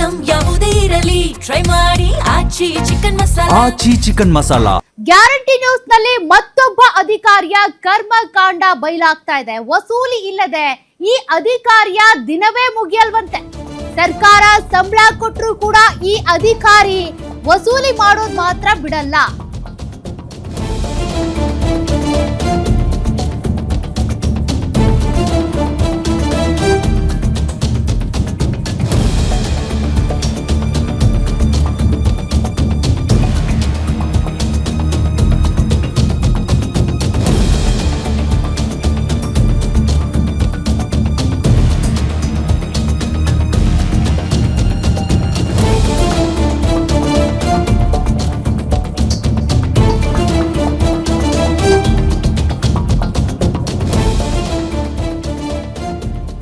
Item ಯಾವುದೇ ಇರಲಿ try ಮಾಡಿ ಆಚಿ ಚಿಕನ್ ಮಸಾಲಾ. ಗ್ಯಾರಂಟಿ ನ್ಯೂಸ್ ನಲ್ಲಿ ಮತ್ತೊಬ್ಬ ಅಧಿಕಾರಿಯ ಕರ್ಮಕಾಂಡ ಬಯಲಾಗ್ತಾ ಇದೆ. ವಸೂಲಿ ಇಲ್ಲದೆ ಈ ಅಧಿಕಾರಿಯ ದಿನವೇ ಮುಗಿಯಲ್ವಂತೆ. ಸರ್ಕಾರ ಸಂಬಳ ಕೊಟ್ಟರು ಕೂಡ ಈ ಅಧಿಕಾರಿ ವಸೂಲಿ ಮಾಡೋದು ಮಾತ್ರ ಬಿಡಲ್ಲ.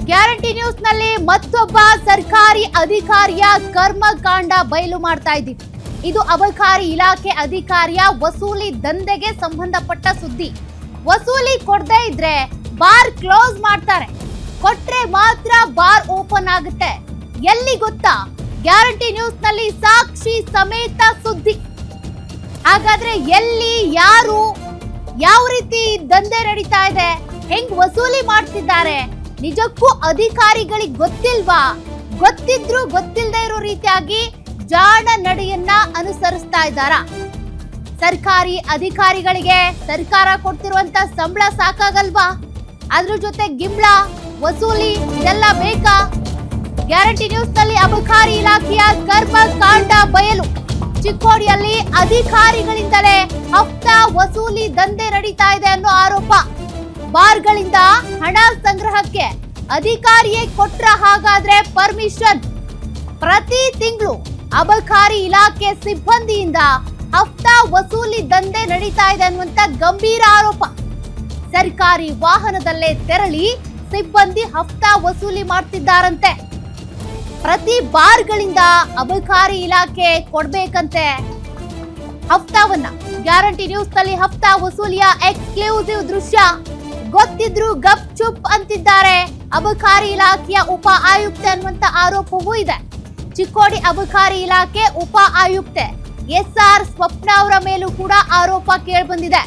ಗ್ಯಾರಂಟಿ ನ್ಯೂಸ್ ನಲ್ಲಿ ಮತ್ತೊಬ್ಬ ಸರ್ಕಾರಿ ಅಧಿಕಾರಿಯ ಕರ್ಮಕಾಂಡ ಬಯಲು ಮಾಡ್ತಾ ಇದ್ದೀವಿ. ಇದು ಅಬಕಾರಿ ಇಲಾಖೆ ಅಧಿಕಾರಿಯ ವಸೂಲಿ ದಂಧೆಗೆ ಸಂಬಂಧಪಟ್ಟ ಸುದ್ದಿ. ವಸೂಲಿ ಕೊಡದೇ ಇದ್ರೆ ಬಾರ್ ಕ್ಲೋಸ್ ಮಾಡ್ತಾರೆ, ಕೊಟ್ರೆ ಮಾತ್ರ ಬಾರ್ ಓಪನ್ ಆಗುತ್ತೆ. ಎಲ್ಲಿ ಗೊತ್ತಾ? ಗ್ಯಾರಂಟಿ ನ್ಯೂಸ್ ನಲ್ಲಿ ಸಾಕ್ಷಿ ಸಮೇತ ಸುದ್ದಿ. ಹಾಗಾದ್ರೆ ಎಲ್ಲಿ, ಯಾರು, ಯಾವ ರೀತಿ ದಂಧೆ ನಡೀತಾ ಇದೆ, ಹೆಂಗ್ ವಸೂಲಿ ಮಾಡ್ತಿದ್ದಾರೆ, ನಿಜಕ್ಕೂ ಅಧಿಕಾರಿಗಳಿಗೆ ಗೊತ್ತಿಲ್ವಾ? ಗೊತ್ತಿದ್ರು ಗೊತ್ತಿಲ್ಲದೆ ಇರೋ ರೀತಿಯಾಗಿ ಜಾಣ ನಡೆಯನ್ನ ಅನುಸರಿಸ್ತಾ ಇದ್ದಾರ. ಸರ್ಕಾರಿ ಅಧಿಕಾರಿಗಳಿಗೆ ಸರ್ಕಾರ ಕೊಡ್ತಿರುವಂತ ಸಂಬಳ ಸಾಕಾಗಲ್ವಾ? ಅದ್ರ ಜೊತೆ ಗಿಂಬಳ, ವಸೂಲಿ ಇದೆಲ್ಲ ಬೇಕಾ? ಗ್ಯಾರಂಟಿ ನ್ಯೂಸ್ ನಲ್ಲಿ ಅಬಕಾರಿ ಇಲಾಖೆಯ ಕರ್ಮಕಾಂಡ ಬಯಲು. ಚಿಕ್ಕೋಡಿಯಲ್ಲಿ ಅಧಿಕಾರಿಗಳಿಂದಲೇ ಹಫ್ತಾ ವಸೂಲಿ ದಂಧೆ ನಡೀತಾ ಇದೆ ಅನ್ನೋ ಆರೋಪ. ಬಾರ್ಗಳಿಂದ ಹಣ ಸಂಗ್ರಹಕ್ಕೆ ಅಧಿಕಾರಿಯೇ ಕೊಟ್ರ ಹಾಗಾದ್ರೆ ಪರ್ಮಿಷನ್? ಪ್ರತಿ ತಿಂಗಳು ಅಬಕಾರಿ ಇಲಾಖೆ ಸಿಬ್ಬಂದಿಯಿಂದ ಹಫ್ತಾ ವಸೂಲಿ ದಂಧೆ ನಡೀತಾ ಇದೆ ಅನ್ನುವಂತ ಗಂಭೀರ ಆರೋಪ. ಸರ್ಕಾರಿ ವಾಹನದಲ್ಲೇ ತೆರಳಿ ಸಿಬ್ಬಂದಿ ಹಫ್ತಾ ವಸೂಲಿ ಮಾಡ್ತಿದ್ದಾರಂತೆ. ಪ್ರತಿ ಬಾರ್ಗಳಿಂದ ಅಬಕಾರಿ ಇಲಾಖೆ ಕೊಡ್ಬೇಕಂತೆ ಹಫ್ತಾವನ್ನ. ಗ್ಯಾರಂಟಿ ನ್ಯೂಸ್ ನಲ್ಲಿ ಹಫ್ತಾ ವಸೂಲಿಯ ಎಕ್ಸ್ಕ್ಲೂಸಿವ್ ದೃಶ್ಯ. ಗೊತ್ತಿದ್ರು ಗಪ್ ಚುಪ್ ಅಂತಿದ್ದಾರೆ ಅಬಕಾರಿ ಇಲಾಖೆಯ ಉಪ ಆಯುಕ್ತೆ ಅನ್ನುವಂತ ಆರೋಪವೂ ಇದೆ. ಚಿಕ್ಕೋಡಿ ಅಬಕಾರಿ ಇಲಾಖೆ ಉಪ ಆಯುಕ್ತೆ SR ಸ್ವಪ್ನ ಅವರ ಮೇಲೂ ಕೂಡ ಆರೋಪ ಕೇಳಿಬಂದಿದೆ.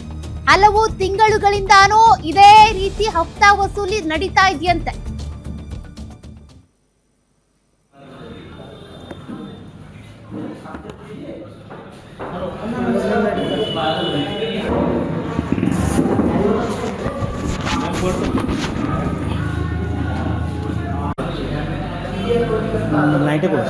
ಹಲವು ತಿಂಗಳುಗಳಿಂದಾನೂ ಇದೇ ರೀತಿ ಹಫ್ತಾ ವಸೂಲಿ ನಡೀತಾ ಇದೆಯಂತೆ. नाइटे बोल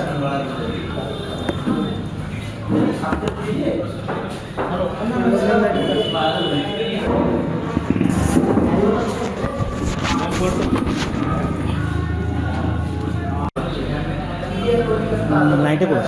नाइटे बोल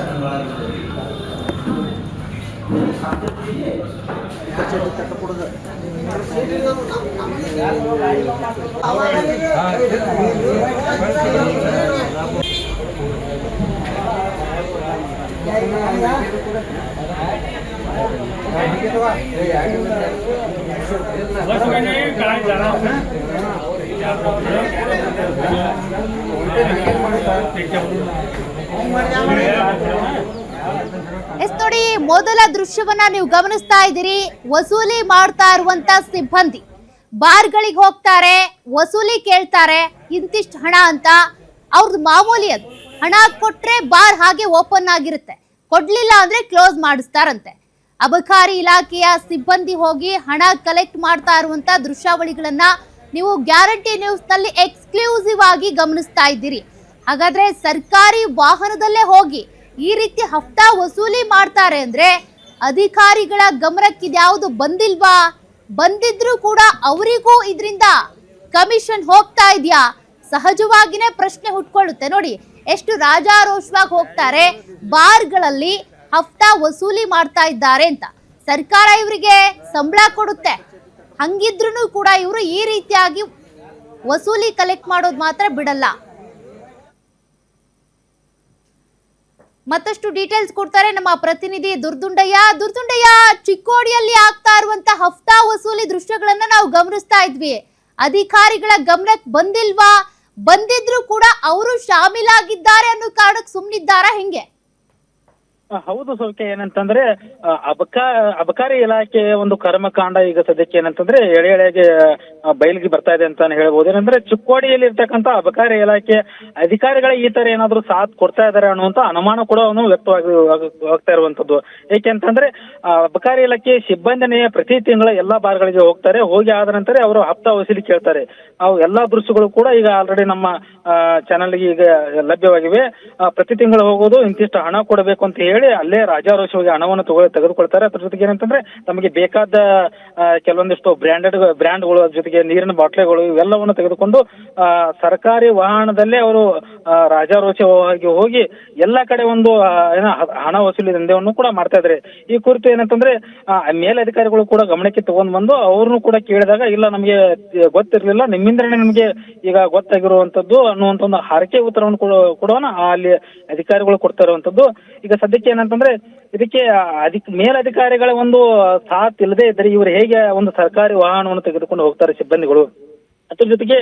ನೋಡಿ, ಮೊದಲ ದೃಶ್ಯವನ್ನ ನೀವು ಗಮನಿಸ್ತಾ ಇದ್ದೀರಿ. ವಸೂಲಿ ಮಾಡ್ತಾ ಇರುವಂತ ಸಿಬ್ಬಂದಿ ಬಾರ್ಗಳಿಗೆ ಹೋಗ್ತಾರೆ, ವಸೂಲಿ ಕೇಳ್ತಾರೆ, ಇಂತಿಷ್ಟು ಹಣ ಅಂತ. ಅವ್ರದ್ದು ಮಾಮೂಲಿ, ಅದು ಹಣ ಕೊಟ್ರೆ ಬಾರ್ ಹಾಗೆ ಓಪನ್ ಆಗಿರುತ್ತೆ, ಕೊಡ್ಲಿಲ್ಲ ಅಂದ್ರೆ ಕ್ಲೋಸ್ ಮಾಡಿಸ್ತಾರಂತೆ. ಅಬಕಾರಿ ಇಲಾಖೆಯ ಸಿಬ್ಬಂದಿ ಹೋಗಿ ಹಣ ಕಲೆಕ್ಟ್ ಮಾಡ್ತಾ ಇರುವಂತ ದೃಶ್ಯಾವಳಿಗಳನ್ನ ನೀವು ಗ್ಯಾರಂಟಿ ನ್ಯೂಸ್ ನಲ್ಲಿ ಎಕ್ಸ್ಕ್ಲೂಸಿವ್ ಆಗಿ ಗಮನಿಸ್ತಾ ಇದ್ದೀರಿ. ಹಾಗಾದ್ರೆ ಸರ್ಕಾರಿ ವಾಹನದಲ್ಲೇ ಹೋಗಿ ಈ ರೀತಿ ಹಫ್ತಾ ವಸೂಲಿ ಮಾಡ್ತಾರೆ ಅಂದ್ರೆ ಅಧಿಕಾರಿಗಳ ಗಮನಕ್ಕೆ ಇದ್ಯಾವುದು ಬಂದಿಲ್ವಾ? ಬಂದಿದ್ರು ಕೂಡ ಅವರಿಗೂ ಇದರಿಂದ ಕಮಿಷನ್ ಹೋಗ್ತಾ ಇದೆಯಾ? ಸಹಜವಾಗಿನೇ ಪ್ರಶ್ನೆ ಹುಟ್ಕೊಳ್ಳುತ್ತೆ. ನೋಡಿ ಎಷ್ಟು ರಾಜಾರೋಷವಾಗಿ ಹೋಗ್ತಾರೆ, ಬಾರ್ಗಳಲ್ಲಿ ಹಫ್ತಾ ವಸೂಲಿ ಮಾಡ್ತಾ ಇದ್ದಾರೆ ಅಂತ. ಸರ್ಕಾರ ಇವರಿಗೆ ಸಂಬಳ ಕೊಡುತ್ತೆ, ಹಂಗಿದ್ರೂ ಕೂಡ ಇವರು ಈ ರೀತಿಯಾಗಿ ವಸೂಲಿ ಕಲೆಕ್ಟ್ ಮಾಡೋದು ಮಾತ್ರ ಬಿಡಲ್ಲ. ಮತ್ತಷ್ಟು ಡೀಟೇಲ್ಸ್ ಕೊಡ್ತಾರೆ ನಮ್ಮ ಪ್ರತಿನಿಧಿ ದುರ್ದುಂಡಯ್ಯ. ಚಿಕ್ಕೋಡಿಯಲ್ಲಿ ಆಗ್ತಾ ಇರುವಂತ ಹಫ್ತಾ ವಸೂಲಿ ದೃಶ್ಯಗಳನ್ನ ನಾವು ಗಮನಿಸ್ತಾ ಇದ್ವಿ. ಅಧಿಕಾರಿಗಳ ಗಮನಕ್ಕೆ ಬಂದಿಲ್ವಾ? ಬಂದಿದ್ರು ಕೂಡ ಅವರು ಶಾಮೀಲಾಗಿದ್ದಾರೆ ಅನ್ನೋ ಕಾರಣಕ್ಕೆ ಸುಮ್ನಿದ್ದಾರಾ ಹೆಂಗೆ? ಹೌದು ಸೌಖ್ಯ. ಏನಂತಂದ್ರೆ ಅಬಕಾರಿ ಇಲಾಖೆ ಒಂದು ಕರ್ಮಕಾಂಡ ಈಗ ಸದ್ಯಕ್ಕೆ ಏನಂತಂದ್ರೆ ಎಳೆಗೆ ಬಯಲಿಗೆ ಬರ್ತಾ ಇದೆ ಅಂತಾನೆ ಹೇಳ್ಬೋದು. ಏನಂದ್ರೆ ಚಿಕ್ಕೋಡಿಯಲ್ಲಿ ಇರ್ತಕ್ಕಂಥ ಅಬಕಾರಿ ಇಲಾಖೆ ಅಧಿಕಾರಿಗಳ ಈ ತರ ಏನಾದ್ರು ಸಾಥ್ ಕೊಡ್ತಾ ಇದಾರೆ ಅನ್ನುವಂತ ಅನುಮಾನ ಕೂಡ ವ್ಯಕ್ತವಾಗ್ತಾ ಇರುವಂತದ್ದು. ಏಕೆಂತಂದ್ರೆ ಅಬಕಾರಿ ಇಲಾಖೆ ಸಿಬ್ಬಂದಿನೇ ಪ್ರತಿ ತಿಂಗಳ ಎಲ್ಲಾ ಬಾರ್ಗಳಿಗೆ ಹೋಗ್ತಾರೆ. ಹೋಗಿ ಆದ ನಂತರ ಅವರು ಹಪ್ತಾ ವಸೂಲಿ ಕೇಳ್ತಾರೆ. ಅವು ಎಲ್ಲಾ ದೃಶ್ಯಗಳು ಕೂಡ ಈಗ ಆಲ್ರೆಡಿ ನಮ್ಮ ಚಾನಲ್ಗೆ ಈಗ ಲಭ್ಯವಾಗಿವೆ. ಪ್ರತಿ ತಿಂಗಳು ಹೋಗೋದು, ಇಂತಿಷ್ಟು ಹಣ ಕೊಡಬೇಕು ಅಂತ ಹೇಳಿ ಅಲ್ಲೇ ರಾಜಾರೋಷವಾಗಿ ಹಣವನ್ನು ತೆಗೆದುಕೊಳ್ತಾರೆ. ಅದ್ರ ಜೊತೆಗೆ ಏನಂತಂದ್ರೆ ತಮಗೆ ಬೇಕಾದ ಕೆಲವೊಂದಿಷ್ಟು ಬ್ರ್ಯಾಂಡ್ಗಳು ಜೊತೆಗೆ ನೀರಿನ ಬಾಟ್ಲಿಗಳು ಇವೆಲ್ಲವನ್ನು ತೆಗೆದುಕೊಂಡು ಸರ್ಕಾರಿ ವಾಹನದಲ್ಲೇ ಅವರು ರಾಜಾರೋಷವಾಗಿ ಹೋಗಿ ಎಲ್ಲಾ ಕಡೆ ಒಂದು ಹಣ ವಸೂಲಿ ದಂಧೆಯನ್ನು ಕೂಡ ಮಾಡ್ತಾ ಇದ್ದಾರೆ. ಈ ಕುರಿತು ಏನಂತಂದ್ರೆ ಮೇಲಧಿಕಾರಿಗಳು ಕೂಡ ಗಮನಕ್ಕೆ ತಗೊಂಡ್ ಬಂದು ಅವ್ರನ್ನು ಕೂಡ ಕೇಳಿದಾಗ ಇಲ್ಲ ನಮಗೆ ಗೊತ್ತಿರ್ಲಿಲ್ಲ, ನಿಮ್ಮಿಂದನೇ ನಮಗೆ ಈಗ ಗೊತ್ತಾಗಿರುವಂತದ್ದು ಅನ್ನುವಂತ ಒಂದು ಹಾರಿಕೆ ಉತ್ತರವನ್ನು ಕೊಡುವ ಅಲ್ಲಿ ಅಧಿಕಾರಿಗಳು ಕೊಡ್ತಾ ಇರುವಂತದ್ದು. ಈಗ ಸದ್ಯಕ್ಕೆ ಏನಂತಂದ್ರೆ ಇದಕ್ಕೆ ಮೇಲಧಿಕಾರಿಗಳ ಒಂದು ಸಾಥ್ ಇಲ್ಲದೆ ಇದ್ದರೆ ಇವರು ಹೇಗೆ ಒಂದು ಸರ್ಕಾರಿ ವಾಹನವನ್ನು ತೆಗೆದುಕೊಂಡು ಹೋಗ್ತಾರೆ ಸಿಬ್ಬಂದಿಗಳು. ಅದ್ರ ಜೊತೆಗೆ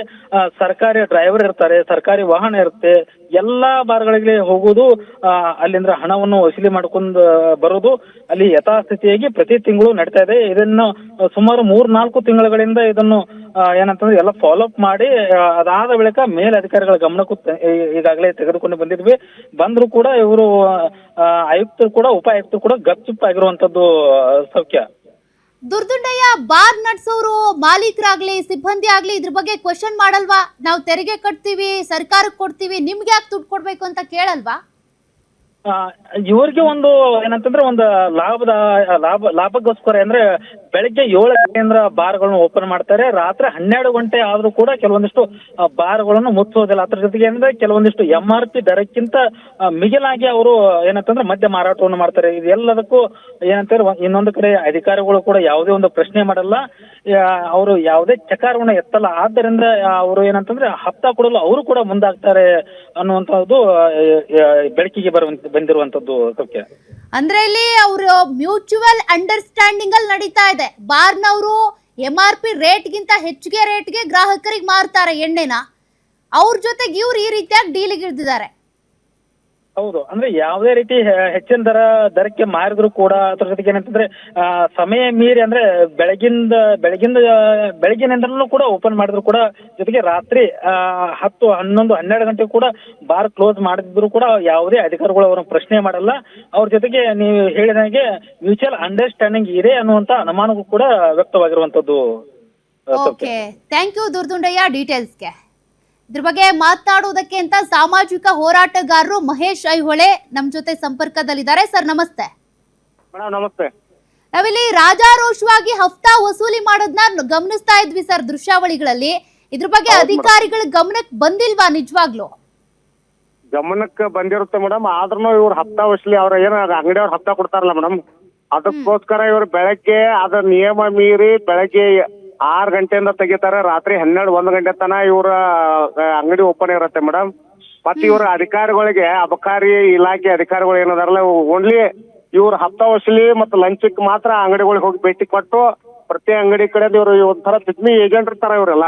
ಸರ್ಕಾರಿ ಡ್ರೈವರ್ ಇರ್ತಾರೆ, ಸರ್ಕಾರಿ ವಾಹನ ಇರುತ್ತೆ, ಎಲ್ಲಾ ಬಾರ್ಗಳಿಗೆ ಹೋಗುವುದು, ಅಲ್ಲಿಂದ ಹಣವನ್ನು ವಸೂಲಿ ಮಾಡ್ಕೊಂಡು ಬರೋದು ಅಲ್ಲಿ ಯಥಾಸ್ಥಿತಿಯಾಗಿ ಪ್ರತಿ ತಿಂಗಳು ನಡೀತಾ ಇದೆ. ಇದನ್ನು ಸುಮಾರು 3-4 ತಿಂಗಳುಗಳಿಂದ ಇದನ್ನು ಏನಂತಂದ್ರೆ ಎಲ್ಲ ಫಾಲೋ ಅಪ್ ಮಾಡಿ ಅದಾದ ಬಳಿಕ ಮೇಲಧಿಕಾರಿಗಳ ಗಮನಕ್ಕೂ ಈಗಾಗಲೇ ತೆಗೆದುಕೊಂಡು ಬಂದ್ರು ಕೂಡ ಇವರು ಆಯುಕ್ತರು ಕೂಡ ಉಪ ಆಯುಕ್ತರು ಕೂಡ ಗಪ್ಚುಪ್ ಆಗಿರುವಂತದ್ದು ಸೌಖ್ಯ. ದುರ್ದುಂಡಯ್ಯ, ಬಾರ್ ನಡ್ಸೋರು ಮಾಲೀಕರಾಗ್ಲಿ ಸಿಬ್ಬಂದಿ ಆಗ್ಲಿ ಇದ್ರ ಬಗ್ಗೆ ಕ್ವಶನ್ ಮಾಡಲ್ವಾ? ನಾವು ತೆರಿಗೆ ಕಟ್ತೀವಿ, ಸರ್ಕಾರಕ್ಕೆ ಕೊಡ್ತೀವಿ, ನಿಮ್ಗೆ ಯಾಕೆ ದುಡ್ಡು ಕೊಡ್ಬೇಕು ಅಂತ ಕೇಳಲ್ವಾ? ಇವ್ರಿಗೆ ಒಂದು ಏನಂತಂದ್ರೆ ಒಂದು ಲಾಭಕ್ಕೋಸ್ಕರ ಅಂದ್ರೆ ಬೆಳಿಗ್ಗೆ 7 ಗಂಟೆಯಿಂದ ಬಾರ್ಗಳನ್ನು ಓಪನ್ ಮಾಡ್ತಾರೆ. ರಾತ್ರಿ 12 ಗಂಟೆ ಆದ್ರೂ ಕೂಡ ಕೆಲವೊಂದಿಷ್ಟು ಬಾರ್ಗಳನ್ನು ಮುಚ್ಚೋದಿಲ್ಲ. ಅದ್ರ ಜೊತೆಗೆ ಏನಂದ್ರೆ ಕೆಲವೊಂದಿಷ್ಟು MRP ದರಕ್ಕಿಂತ ಮಿಗಿಲಾಗಿ ಅವರು ಏನಂತಂದ್ರೆ ಮದ್ಯ ಮಾರಾಟವನ್ನು ಮಾಡ್ತಾರೆ. ಇದೆಲ್ಲದಕ್ಕೂ ಏನಂತಾರೆ ಇನ್ನೊಂದು ಕಡೆ ಅಧಿಕಾರಿಗಳು ಕೂಡ ಯಾವುದೇ ಒಂದು ಪ್ರಶ್ನೆ ಮಾಡಲ್ಲ, ಅವರು ಯಾವುದೇ ಚಕಾರವನ್ನು ಎತ್ತಲ್ಲ. ಆದ್ದರಿಂದ ಅವರು ಏನಂತಂದ್ರೆ ಹಪ್ತಾ ಕೊಡಲು ಅವರು ಕೂಡ ಮುಂದಾಗ್ತಾರೆ ಅನ್ನುವಂಥದ್ದು ಬೆಳಕಿಗೆ ಬಂದಿರುವಂತದ್ದು ಸೌಖ್ಯ. ಅಂದ್ರೆ ಇಲ್ಲಿ ಅವರು ಮ್ಯೂಚುವಲ್ ಅಂಡರ್ಸ್ಟ್ಯಾಂಡಿಂಗ್ ಅಲ್ಲಿ ನಡೀತಾ ಇದೆ. ಬಾರ್ನವರು MRP ರೇಟ್ಗಿಂತ ಹೆಚ್ಚಿಗೆ ರೇಟ್ಗೆ ಗ್ರಾಹಕರಿಗೆ ಮಾರ್ತಾರೆ ಎಣ್ಣೆನ, ಅವ್ರ ಜೊತೆಗೆ ಇವ್ರು ಈ ರೀತಿಯಾಗಿ ಡೀಲಿಗೆ ಇಳಿದಿದ್ದಾರೆ. ಹೌದು, ಅಂದ್ರೆ ಯಾವುದೇ ರೀತಿ ಹೆಚ್ಚಿನ ದರಕ್ಕೆ ಮಾರಿದ್ರು ಕೂಡ ಅದ್ರ ಜೊತೆಗೆ ಏನಂತಂದ್ರೆ ಸಮಯ ಮೀರಿ ಅಂದ್ರೆ ಬೆಳಗಿನಿಂದಲೂ ಕೂಡ ಓಪನ್ ಮಾಡಿದ್ರು ಕೂಡ, ಜೊತೆಗೆ ರಾತ್ರಿ 10, 11, 12 ಗಂಟೆ ಕೂಡ ಬಾರ್ ಕ್ಲೋಸ್ ಮಾಡಿದ್ರು ಕೂಡ ಯಾವುದೇ ಅಧಿಕಾರಿಗಳು ಅವರನ್ನು ಪ್ರಶ್ನೆ ಮಾಡಲ್ಲ. ಅವ್ರ ಜೊತೆಗೆ ನೀವು ಹೇಳಿದಾಗೆ ಮ್ಯೂಚುವಲ್ ಅಂಡರ್ಸ್ಟ್ಯಾಂಡಿಂಗ್ ಇದೆ ಅನ್ನುವಂತ ಅನುಮಾನಗಳು ಕೂಡ ವ್ಯಕ್ತವಾಗಿರುವಂತದ್ದು. ಓಕೆ, ಥ್ಯಾಂಕ್ ಯು ದುರ್ದುಂಡಯ್ಯ ಡೀಟೇಲ್ಸ್ಗೆ. ಇದ್ರ ಬಗ್ಗೆ ಮಾತನಾಡುವುದಕ್ಕೆ ಅಂತ ಸಾಮಾಜಿಕ ಹೋರಾಟಗಾರರು ಮಹೇಶ್ ಐಹೊಳೆ ನಮ್ ಜೊತೆ ಸಂಪರ್ಕದಲ್ಲಿದ್ದಾರೆ. ಸರ್ ನಮಸ್ತೆ. ಮೇಡಮ್ ನಮಸ್ತೆ. ನಾವಿಲ್ಲಿ ರಾಜಾರೋಷವಾಗಿ ಹಫ್ತಾ ವಸೂಲಿ ಮಾಡೋದನ್ನ ಗಮನಿಸ್ತಾ ಇದ್ವಿ ಸರ್ ದೃಶ್ಯಾವಳಿಗಳಲ್ಲಿ. ಇದ್ರ ಬಗ್ಗೆ ಅಧಿಕಾರಿಗಳ ಗಮನಕ್ಕೆ ಬಂದಿಲ್ವಾ? ನಿಜವಾಗ್ಲು ಗಮನಕ್ಕೆ ಬಂದಿರುತ್ತೆ ಮೇಡಮ್, ಆದ್ರೂ ಇವ್ರು ಹಫ್ತಾ ವಸೂಲಿ ಅವ್ರ ಏನ ಅಂಗಡಿಯವ್ರು ಹಫ್ತಾ ಕೊಡ್ತಾರಲ್ಲ ಮೇಡಮ್, ಅದಕ್ಕೋಸ್ಕರ ಇವ್ರು ಬೆಳಗ್ಗೆ ಅದ್ರ ನಿಯಮ ಮೀರಿ ಬೆಳಗ್ಗೆ 6 ಗಂಟೆಯಿಂದ ತೆಗಿತಾರೆ. ರಾತ್ರಿ 12-1 ಗಂಟೆ ತನ ಇವ್ರ ಅಂಗಡಿ ಓಪನ್ ಇರುತ್ತೆ ಮೇಡಮ್. ಮತ್ತೆ ಇವ್ರ ಅಧಿಕಾರಿಗಳಿಗೆ ಅಬಕಾರಿ ಇಲಾಖೆ ಅಧಿಕಾರಿಗಳು ಏನದಾರಲ್ಲ ಓನ್ಲಿ ಇವ್ರ ಹಪ್ತಾ ವಸೂಲಿ ಮತ್ತು ಲಂಚಕ್ಕೆ ಮಾತ್ರ ಅಂಗಡಿಗಳಿಗೆ ಹೋಗಿ ಭೇಟಿ ಕೊಟ್ಟು ಪ್ರತಿ ಅಂಗಡಿ ಕಡೆ ಇವ್ರು ಒಂಥರ ಪಿಗ್ಮಿ ಏಜೆಂಟ್ ಇರ್ತಾರ ಇವರೆಲ್ಲ.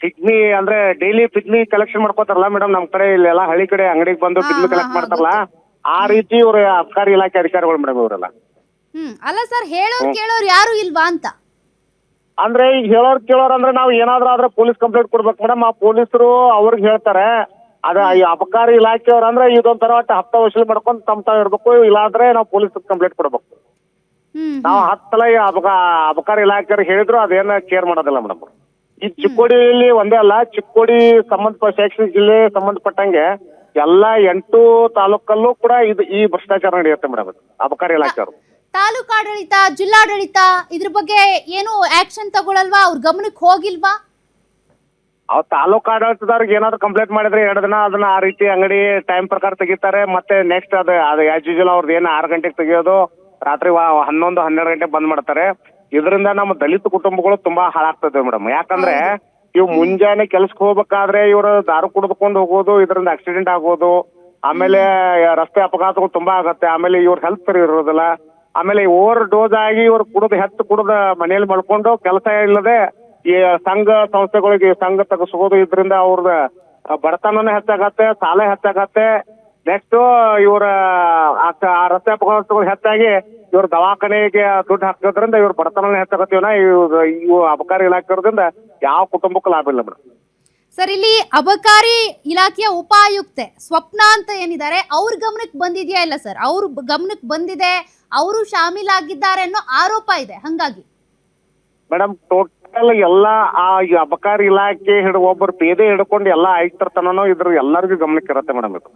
ಪಿಗ್ಮಿ ಅಂದ್ರೆ ಡೈಲಿ ಪಿಗ್ಮಿ ಕಲೆಕ್ಷನ್ ಮಾಡ್ಕೋತಾರಲ್ಲ ಮೇಡಮ್, ನಮ್ ಕಡೆ ಇಲ್ಲೆಲ್ಲ ಹಳ್ಳಿ ಕಡೆ ಅಂಗಡಿಗೆ ಬಂದು ಪಿಗ್ಮಿ ಕಲೆಕ್ಟ್ ಮಾಡ್ತಾರಲ್ಲ, ಆ ರೀತಿ ಇವ್ರ ಅಬಕಾರಿ ಇಲಾಖೆ ಅಧಿಕಾರಿಗಳು ಮೇಡಮ್ ಇವರೆಲ್ಲ. ಅಲ್ಲ ಸರ್, ಹೇಳೋರು ಕೇಳೋರು ಯಾರು ಇಲ್ವಾ ಅಂತ? ಅಂದ್ರೆ ಈಗ ಹೇಳೋರ್ ಕೇಳೋರ್ ಅಂದ್ರೆ ನಾವು ಏನಾದ್ರೂ ಆದ್ರೆ ಪೊಲೀಸ್ ಕಂಪ್ಲೇಂಟ್ ಕೊಡ್ಬೇಕು ಮೇಡಮ್. ಆ ಪೊಲೀಸರು ಅವ್ರಿಗೆ ಹೇಳ್ತಾರೆ. ಅದ ಈ ಅಬಕಾರಿ ಇಲಾಖೆಯವ್ರ ಅಂದ್ರೆ ಇದೊಂಥರ ಹಪ್ತಾ ವಸೂಲಿ ಮಾಡ್ಕೊಂಡು ತಾವ್ ಇರ್ಬೇಕು, ಇಲ್ಲಾಂದ್ರೆ ನಾವು ಪೊಲೀಸ್ ಕಂಪ್ಲೇಂಟ್ ಕೊಡ್ಬೇಕು. ನಾವು 10 ಸಲ ಅಬಕಾರಿ ಇಲಾಖೆಯವ್ರಿಗೆ ಹೇಳಿದ್ರು ಅದೇನ ಕೇರ್ ಮಾಡೋದಿಲ್ಲ ಮೇಡಮ್. ಈ ಚಿಕ್ಕೋಡಿಯಲ್ಲಿ ಒಂದೇ ಅಲ್ಲ, ಚಿಕ್ಕೋಡಿ ಶೈಕ್ಷಣಿಕ ಜಿಲ್ಲೆ ಸಂಬಂಧಪಟ್ಟಂಗೆ ಎಲ್ಲಾ 8 ತಾಲೂಕಲ್ಲೂ ಕೂಡ ಈ ಭ್ರಷ್ಟಾಚಾರ ನಡೆಯುತ್ತೆ ಮೇಡಮ್ ಅಬಕಾರಿ ಇಲಾಖೆಯವರು. ತಾಲೂಕಾಡಳಿತ, ಜಿಲ್ಲಾಡಳಿತ ಇದ್ರ ಬಗ್ಗೆ ಏನು ಆಕ್ಷನ್ ತಗೊಳಲ್ವಾ? ಅವ್ರ ಗಮನಕ್ಕೆ ಹೋಗಿಲ್ವಾ? ಅವ್ರ ತಾಲೂಕಾಡಳಿತದವ್ರಿಗೆ ಏನಾದ್ರು ಕಂಪ್ಲೇಂಟ್ ಮಾಡಿದ್ರೆ 2 ದಿನ ಅದನ್ನ ಆ ರೀತಿ ಅಂಗಡಿ ಟೈಮ್ ಪ್ರಕಾರ ತೆಗಿತಾರೆ. ಮತ್ತೆ ನೆಕ್ಸ್ಟ್ ಅದು ಆಸ್ ಯೂಶುವಲ್ ಅವ್ರದ್ದು ಏನು 6 ಗಂಟೆಗೆ ತೆಗಿಯೋದು, ರಾತ್ರಿ 11-12 ಗಂಟೆಗೆ ಬಂದ್ ಮಾಡ್ತಾರೆ. ಇದರಿಂದ ನಮ್ಮ ದಲಿತ ಕುಟುಂಬಗಳು ತುಂಬಾ ಹಾಳಾಗ್ತದೆ ಮೇಡಮ್. ಯಾಕಂದ್ರೆ ಇವ್ ಮುಂಜಾನೆ ಕೆಲ್ಸಕ್ಕೆ ಹೋಗ್ಬೇಕಾದ್ರೆ ಇವ್ರು ದಾರು ಕುಡಿದುಕೊಂಡು ಹೋಗೋದು, ಇದರಿಂದ ಆಕ್ಸಿಡೆಂಟ್ ಆಗೋದು, ಆಮೇಲೆ ರಸ್ತೆ ಅಪಘಾತಗಳು ತುಂಬಾ ಆಗತ್ತೆ. ಆಮೇಲೆ ಇವ್ರ ಹೆಲ್ತ್ ಸರಿ ಇರೋದಿಲ್ಲ. ಆಮೇಲೆ ಓವರ್ ಡೋಸ್ ಆಗಿ ಇವ್ರು ಕುಡಿದು ಮನೆಯಲ್ಲಿ ಮಲ್ಕೊಂಡು ಕೆಲಸ ಇಲ್ಲದೆ ಈ ಸಂಘ ಸಂಸ್ಥೆಗಳಿಗೆ ಸಂಘ ತಗಸ್ಬೋದು, ಇದರಿಂದ ಅವ್ರದ ಬಡತನನೂ ಹೆಚ್ಚಾಗತ್ತೆ, ಸಾಲ ಹೆಚ್ಚಾಗತ್ತೆ. ನೆಕ್ಸ್ಟ್ ಇವರ ರಸ್ತೆ ಅಪಘಾತಗಳು ಹೆಚ್ಚಾಗಿ ಇವ್ರ ದವಾಖಾನೆಗೆ ದುಡ್ಡು ಹಾಕೋದ್ರಿಂದ ಇವ್ರ ಬಡತನ ಹೆಚ್ಚಾಗತ್ತೀವನ ಇವು ಅಬಕಾರಿ ಇಲಾಖೆಯಿಂದ ಯಾವ ಕುಟುಂಬಕ್ಕೂ ಲಾಭ ಇಲ್ಲ ಮೇಡಮ್. ಸರ್, ಇಲ್ಲಿ ಅಬಕಾರಿ ಇಲಾಖೆಯ ಉಪಾಯುಕ್ತೆ ಸ್ವಪ್ನ ಅಂತ ಏನಿದ್ದಾರೆ ಅವ್ರ ಗಮನಕ್ಕೆ ಬಂದಿದೆಯಾ ಇಲ್ಲ ಸರ್? ಅವ್ರ ಗಮನಕ್ಕೆ ಬಂದಿದೆ, ಅವರು ಶಾಮೀಲಾಗಿದ್ದಾರೆ ಅನ್ನೋ ಆರೋಪ ಇದೆ. ಹಂಗಾಗಿ ಮೇಡಮ್ ಟೋಟಲ್ ಎಲ್ಲಾ ಈ ಅಬಕಾರಿ ಇಲಾಖೆ ಒಬ್ಬರು ಪೇದೆ ಹಿಡ್ಕೊಂಡು ಎಲ್ಲಾ ಆಯುಕ್ತರ್ತನೂ ಇದ್ರ ಎಲ್ಲರಿಗೂ ಗಮನಕ್ಕೆ ಇರತ್ತೆ ಮೇಡಮ್. ಇದು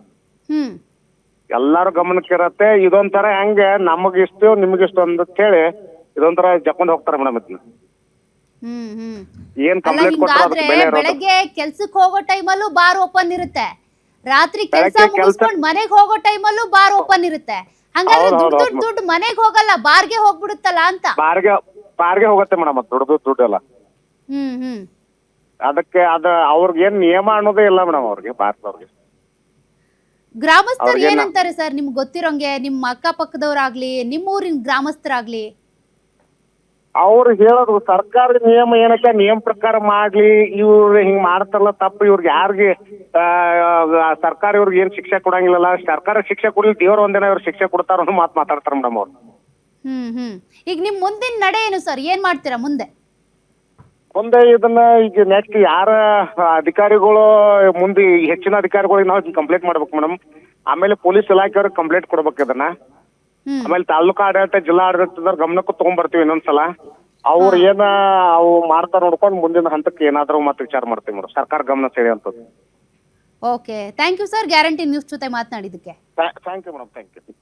ಎಲ್ಲಾರು ಗಮನಕ್ಕೆ ಇರತ್ತೆ. ಇದೊಂಥರ ಹೆಂಗೆ ನಮಗಿಷ್ಟು ನಿಮಗಿಷ್ಟು ಅಂತ ಹೇಳಿ ಇದೊಂಥರ ಜಕ್ಕೊಂಡ್ ಹೋಗ್ತಾರೆ ಮೇಡಮ್. ಇದನ್ನ ಏನ್ ಕಂಪ್ಲೇಂಟ್ ಕೊಟ್ಟರೆ ಬೆಳಗ್ಗೆ ಕೆಲ್ಸಕ್ಕೆ ಹೋಗೋ ಟೈಮಲ್ಲೂ ಬಾರ್ ಓಪನ್ ಇರುತ್ತೆ, ರಾತ್ರಿ ಕೆಲಸ ಮುಗಿಸ್ಕೊಂಡು ಮನೆಗೆ ಹೋಗೋ ಟೈಮಲ್ಲೂ ಬಾರ್ ಓಪನ್ ಇರುತ್ತೆ. ಹಂಗಾದ್ರೆ ದುಡ್ಡು ಮನೆಗೆ ಹೋಗಲ್ಲ, ಬಾರ್ಗೆ ಹೋಗ್ಬಿಡುತ್ತಲ್ಲ ಅಂತ. ಬಾರ್ಗೆ ಹೋಗುತ್ತೆ ಮೇಡಮ್ ಅದು ದುಡ್ಡೆಲ್ಲ. ಅದಕ್ಕೆ ಅವ್ರಿಗೆ ಏನ್ ನಿಯಮ ಅನ್ನೋದೇ ಇಲ್ಲ ಮೇಡಮ್ ಅವ್ರಿಗೆ, ಬಾರ್ದವ್ರಿಗೆ. ಗ್ರಾಮಸ್ಥರು ಏನಂತಾರೆ ಸರ್ ನಿಮ್ಗೆ ಗೊತ್ತಿರೋಂಗೆ? ನಿಮ್ಮ ಅಕ್ಕಪಕ್ಕದವ್ರಾಗ್ಲಿ ನಿಮ್ಮೂರಿನ ಗ್ರಾಮಸ್ಥರಾಗ್ಲಿ ಅವ್ರು ಹೇಳೋದು ಸರ್ಕಾರದ ನಿಯಮ ಏನಕ್ಕೆ ನಿಯಮ ಪ್ರಕಾರ ಮಾಡ್ಲಿ, ಇವ್ರು ಹಿಂಗ್ ಮಾಡ್ತಾರಲ್ಲ ತಪ್ಪು, ಇವ್ರಿಗೆ ಯಾರಿಗೆ ಸರ್ಕಾರ ಇವ್ರಿಗೆ ಏನ್ ಶಿಕ್ಷೆ ಕೊಡಂಗಿಲ್ಲಲ್ಲ, ಸರ್ಕಾರ ಶಿಕ್ಷೆ ಕೊಡ್ಲಿ ದೇವ್ರ ಒಂದಿನ ಇವ್ರು ಶಿಕ್ಷೆ ಕೊಡ್ತಾರ ಅನ್ನೋ ಮಾತು ಮಾತಾಡ್ತಾರ ಮೇಡಮ್ ಅವ್ರು. ಈಗ ನಿಮ್ ಮುಂದಿನ ನಡೆ ಏನು ಸರ್? ಏನ್ ಮಾಡ್ತೀರಾ ಮುಂದೆ? ಇದನ್ನ ಈಗ ನೆಕ್ಸ್ಟ್ ಯಾರ ಅಧಿಕಾರಿಗಳು ಮುಂದೆ ಹೆಚ್ಚಿನ ಅಧಿಕಾರಿಗಳಿಗೆ ನಾವು ಕಂಪ್ಲೇಂಟ್ ಮಾಡ್ಬೇಕು ಮೇಡಮ್. ಆಮೇಲೆ ಪೊಲೀಸ್ ಇಲಾಖೆಯವ್ರಿಗೆ ಕಂಪ್ಲೇಂಟ್ ಕೊಡ್ಬೇಕು ಇದನ್ನ. ಆಮೇಲೆ ತಾಲೂಕಾ ಆಡಳಿತ ಜಿಲ್ಲಾ ಆಡಳಿತದವ್ರ ಗಮನಕ್ಕೂ ತಗೊಂಡ್ಬರ್ತೀವಿ ಇನ್ನೊಂದ್ಸಲ. ಅವ್ರು ಅವು ಮಾಡ್ತಾರ ನೋಡ್ಕೊಂಡು ಮುಂದಿನ ಹಂತಕ್ಕೆ ಏನಾದ್ರು ಮತ್ತೆ ವಿಚಾರ ಮಾಡ್ತೀವಿ ಮೇಡಮ್, ಸರ್ಕಾರ ಗಮನ ಸೆಳೆಯುವಂಥದ್ದು. Okay, thank you sir, Guarantee News ಜೊತೆ ಮಾತನಾಡಿದ್ದಕ್ಕೆ. Thank you madam, thank you.